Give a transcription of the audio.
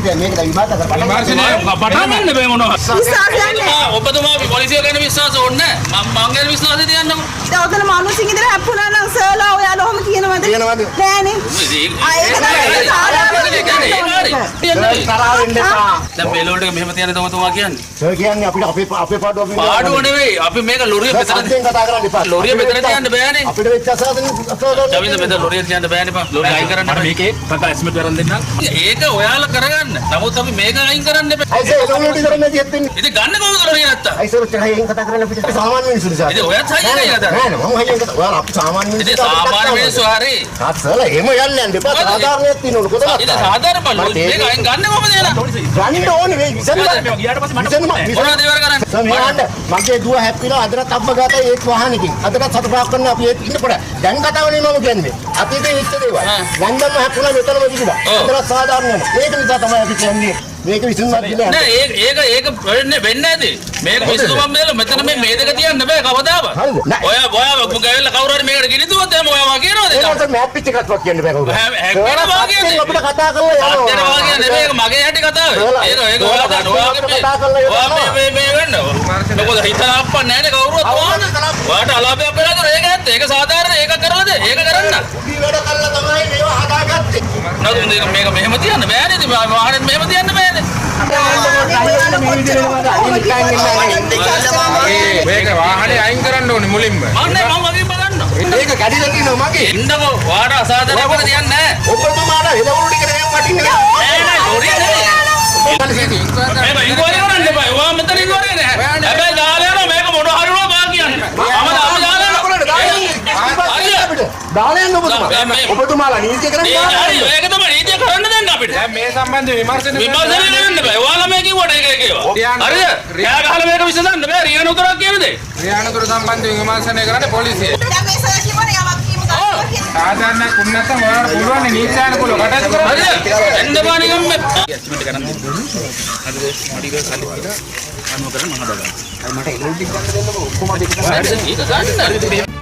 දැන් මේක දැන් විමර්ශන කරලා පටන් ගන්න බෑ මොනවා. ඔබතුමා පොලිසිය ගැන විශ්වාස ඕනේ නැහැ. මම ගැන විශ්වාසය තියන්නකෝ. දැන් ඔතන මානුසින් ඉඳලා හැප්පුණා නම් සර්ලා ඔයාලා ඔහොම කියනවද? නෑනේ. දැන් මේ ලෝඩ් එක මෙහෙම තියන්නේ ඔබතුමා කියන්නේ. සර් කියන්නේ අපිට අපේ පාඩුව පාඩුව නෙවෙයි. අපි මේක ලොරිය මෙතන කතා කරන්න එපා. ලොරිය මෙතන තියන්න බෑනේ. අපිට වෙච්ච අසාධන ජවින්ද මෙතන ලොරිය තියන්න බෑනේ පා. ලොරිය අයින් කරන්න බෑ. මේකේ පක්කා එස්ටිමේට් කරන් දෙන්නම්. ඒක ඔයාලා කරගන්න. නමුත් අපි මේක අයින් කරන්න එපා. අයිසර් ඒක උඩට කරන්නේ තියෙන්නේ. ඉතින් ගන්න කොහොමද ලොරිය නැත්තම්? අයිසර් හයියෙන් කතා කරන්න අපිට සාමාන්‍ය මිනිස්සු නිසා. ඉතින් ඔයත් හයියෙන් නේද? නෑ නෑ මම හයියෙන් කතා. ඔයාලා අපි සාමාන්‍ය මිනිස්සු. ඉතින් සාමාන්‍ය මිනිස්සු හරි. සර් එහෙම යන්නේ නැහැ. දෙපා සාධාරණයක් තියෙනවලු කොතනද? ඉතින් සාධාරණ බලන්න මේක අයින් ගන්න කොහොමද එලා? ගන්න ඕනේ මේ විසඳන්න. ගියාට පස්සේ මට මොනවද ඉවර කරන්නේ? මගේ දුව හැප්පිලා අදට අබ්බ ගාතයි ඒත් වාහනකින්. අදට සතුටක් කරන්න අපි ඒත් ඉන්නකොට. දැන් කතාවනේ මම කියන්නේ. අතීතේ වෙච්ච දේවල්. ලන්ඩන්ම හැප්පුණා මෙතනම කිසිදා. අදට සාධාරණ නෑ. ඒක නිසා තමයි අපි කියන්නේ. මේක විසඳුමක් දෙන්න. නෑ ඒක වෙන්නේ නැති. මේක විසඳුමක් දෙලා මෙතන මේ දෙක තියන්න බෑ කවදාවත්. ඔයා ගෑවිලා කවුරු හරි මේකට ගිනිදුවොත් එහෙම ඔයා කියනවද? ඒකට මෑප් පිච් එකක්වත් කියන්න බෑ කවුරු. හැක්කෙනවා කියන්නේ අපිට කතා කරලා යනවා. හැක්කෙනවා කියන්නේ මේක මගේ හැටි කතාව. ඒක ඔයා ගන්න. ඔයා මේ වෙන්න. මොකද හිතන අප්පන් නැහැනේ කවුරුවත් ඕන. ඔයාට අලාභයක් වෙලාද ඒක ඇත්ත. ඒක සාධාරණ ඒක කරලාද? ඒක කරන්න. අපි වැඩ කරලා තමයි මේවා හදාගත්තේ. නේද මේක මෙහෙම තියන්න බෑනේ. ඉතින් වාහනේ මෙහෙම තියන්න බෑනේ. මේක වාහනේ අයින් කරන්න ඕනේ මුලින්ම. මම වගේ බලන්න. මේක කැඩිලා තියෙනවා මගේ. ඉන්නකෝ වාට අසාධාරණයක් තියන්නේ නැහැ. ඔබතුමාට හෙලවුරු ටික නෙමෙයි වටින්නේ. නෑ ලොරිය නෙමෙයි. මේක ඉංග්‍රීසි කරන්න එපා. ඔයා මෙතන ඉංග්‍රීසි නෑ. හැබැයි දාලා යනවා මේක මොන හරිනවා බා කියන්නේ. මම දාලා දාලා යන්න ඔබතුමාලා නීතිය කරන්නේ ඒක තමයි නීතිය කරන්න දෙන්න අපිට. දැන් මේ සම්බන්ධ විමර්ශන කරන්න බෑ. ඔයාලා මේ කිව්වට ඒක ඒකේවා. හරිද? එයා ගහලා මේක විසඳන්න බෑ. රියන උතරක් කියන දේ. රියානතුර සම්බන්ධ විමර්ශනය කරන්නේ පොලිසිය. දැන් මේ සර් කිව්වනේ යමක් කීම ගන්න. සාධාරණයක් වුණ නැත්නම් ඔයාලට පුළුවන් නීත්‍යානුකූලව කටයුතු කරන්න. හරිද? එන්න බා නිකම් මේ එස්ටිමේට් කරන් දෙන්න. හරිද? මඩි ගාලා සල්ලි කියලා අනුව කරන් මම හදාගන්නවා. මට එළවලු ටික ගන්න දෙන්නකෝ ඔක්කොම දෙක ඒක ගන්න.